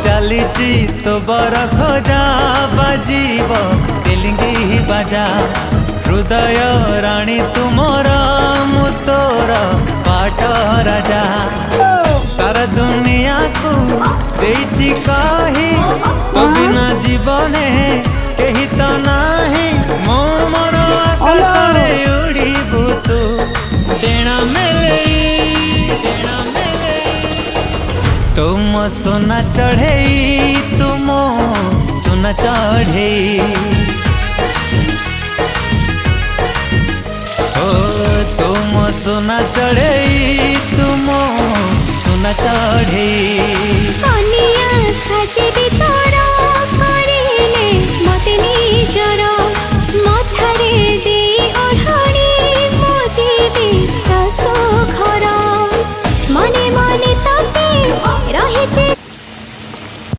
चलीची तो बर खोजा बाजीब तेलिंगी बाजा हृदय राणी तुमर मु तोर पाट राजा सारा दुनिया को देइछि कही तो बिना जीवने कही तो नाही मो मोर आकाश रे उड़ीबु तू डेणा मेले तुम सोना चढ़े तुम सोना चढ़े ओ तुम सोना चढ़े तुम सोना चढ़े।